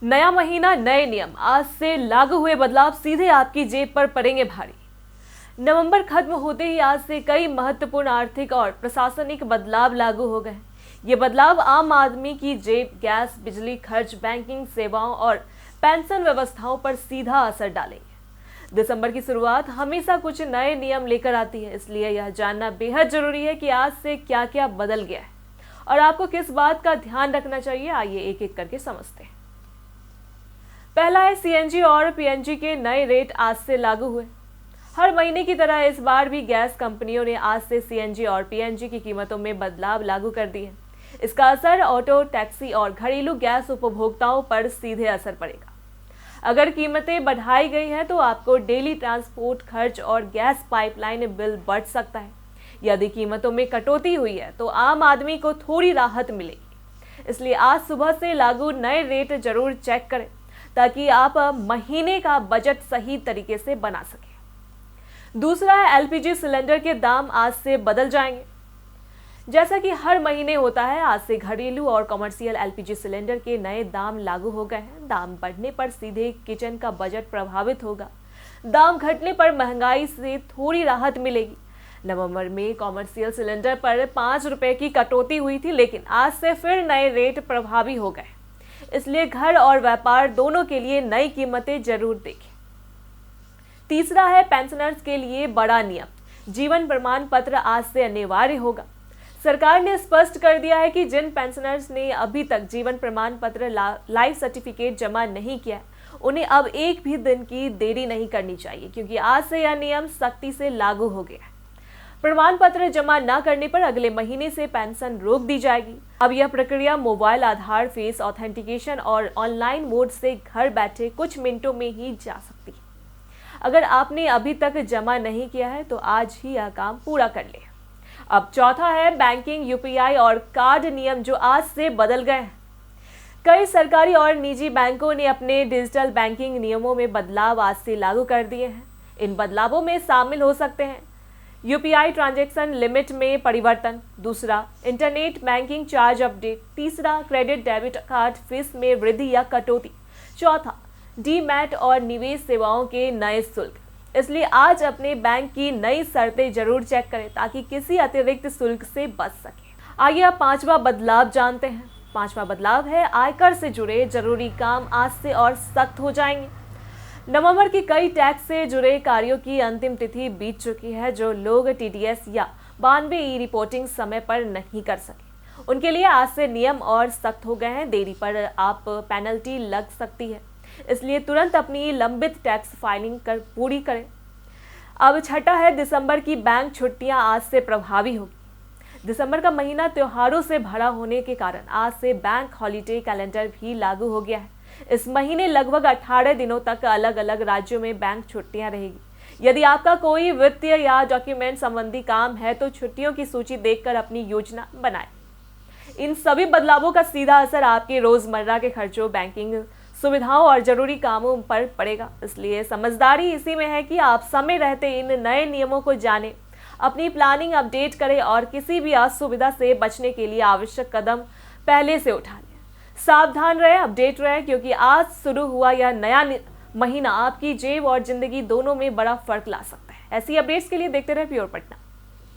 नया महीना, नए नियम। आज से लागू हुए बदलाव सीधे आपकी जेब पर पड़ेंगे भारी। नवंबर खत्म होते ही आज से कई महत्वपूर्ण आर्थिक और प्रशासनिक बदलाव लागू हो गए। ये बदलाव आम आदमी की जेब, गैस, बिजली खर्च, बैंकिंग सेवाओं और पेंशन व्यवस्थाओं पर सीधा असर डालेंगे। दिसंबर की शुरुआत हमेशा कुछ नए नियम लेकर आती है, इसलिए यह जानना बेहद जरूरी है कि आज से क्या क्या बदल गया है और आपको किस बात का ध्यान रखना चाहिए। आइए एक एक करके समझते हैं। पहला है सीएनजी और पीएनजी के नए रेट आज से लागू हुए। हर महीने की तरह इस बार भी गैस कंपनियों ने आज से सीएनजी और पीएनजी की कीमतों में बदलाव लागू कर दिए। इसका असर ऑटो, टैक्सी और घरेलू गैस उपभोक्ताओं पर सीधे असर पड़ेगा। अगर कीमतें बढ़ाई गई हैं तो आपको डेली ट्रांसपोर्ट खर्च और गैस पाइपलाइन बिल बढ़ सकता है। यदि कीमतों में कटौती हुई है तो आम आदमी को थोड़ी राहत मिलेगी। इसलिए आज सुबह से लागू नए रेट जरूर चेक करें ताकि आप महीने का बजट सही तरीके से बना सकें। दूसरा है एलपीजी सिलेंडर के दाम आज से बदल जाएंगे। जैसा कि हर महीने होता है, आज से घरेलू और कमर्शियल एलपीजी सिलेंडर के नए दाम लागू हो गए हैं। दाम बढ़ने पर सीधे किचन का बजट प्रभावित होगा। दाम घटने पर महंगाई से थोड़ी राहत मिलेगी। नवंबर में कमर्शियल सिलेंडर पर 5 रुपए की कटौती हुई थी, लेकिन आज से फिर नए रेट प्रभावी हो गए। इसलिए घर और व्यापार दोनों के लिए नई कीमतें जरूर देखें। तीसरा है पेंशनर्स के लिए बड़ा नियम। जीवन प्रमाण पत्र आज से अनिवार्य होगा। सरकार ने स्पष्ट कर दिया है कि जिन पेंशनर्स ने अभी तक जीवन प्रमाण पत्र लाइफ सर्टिफिकेट जमा नहीं किया, उन्हें अब एक भी दिन की देरी नहीं करनी चाहिए, क्योंकि आज से यह नियम सख्ती से लागू हो गया है। प्रमाण पत्र जमा न करने पर अगले महीने से पेंशन रोक दी जाएगी। अब यह प्रक्रिया मोबाइल आधार, फेस ऑथेंटिकेशन और ऑनलाइन मोड से घर बैठे कुछ मिनटों में ही जा सकती है। अगर आपने अभी तक जमा नहीं किया है तो आज ही यह काम पूरा कर ले। अब चौथा है बैंकिंग, यूपीआई और कार्ड नियम जो आज से बदल गए हैं। कई सरकारी और निजी बैंकों ने अपने डिजिटल बैंकिंग नियमों में बदलाव आज से लागू कर दिए हैं। इन बदलावों में शामिल हो सकते हैं यूपीआई ट्रांजैक्शन लिमिट में परिवर्तन, दूसरा इंटरनेट बैंकिंग चार्ज अपडेट, तीसरा क्रेडिट डेबिट कार्ड फीस में वृद्धि या कटौती, चौथा डीमैट और निवेश सेवाओं के नए शुल्क। इसलिए आज अपने बैंक की नई शर्तें जरूर चेक करें ताकि किसी अतिरिक्त शुल्क से बच सके। आइए अब पांचवा बदलाव जानते हैं। पांचवा बदलाव है आयकर से जुड़े जरूरी काम आज से और सख्त हो जाएंगे। नवंबर की कई टैक्स से जुड़े कार्यों की अंतिम तिथि बीत चुकी है। जो लोग टीडीएस या 92 ई रिपोर्टिंग समय पर नहीं कर सके, उनके लिए आज से नियम और सख्त हो गए हैं। देरी पर आप पेनल्टी लग सकती है, इसलिए तुरंत अपनी लंबित टैक्स फाइलिंग पूरी करें। अब छठा है दिसंबर की बैंक छुट्टियां आज से प्रभावी होगी। दिसंबर का महीना त्योहारों से भरा होने के कारण आज से बैंक हॉलीडे कैलेंडर भी लागू हो गया है। इस महीने लगभग 18 दिनों तक अलग अलग राज्यों में बैंक छुट्टियां रहेगी। यदि आपका कोई वित्तीय या डॉक्यूमेंट संबंधी काम है तो छुट्टियों की सूची देखकर अपनी योजना बनाएं। इन सभी बदलावों का सीधा असर आपके रोजमर्रा के खर्चों, बैंकिंग सुविधाओं और जरूरी कामों पर पड़ेगा। इसलिए समझदारी इसी में है कि आप समय रहते इन नए नियमों को जानें, अपनी प्लानिंग अपडेट करें और किसी भी असुविधा से बचने के लिए आवश्यक कदम पहले से उठा लें। सावधान रहें, अपडेट रहें, क्योंकि आज शुरू हुआ यह नया महीना आपकी जेब और जिंदगी दोनों में बड़ा फर्क ला सकता है। ऐसी अपडेट्स के लिए देखते रहे प्योर पटना।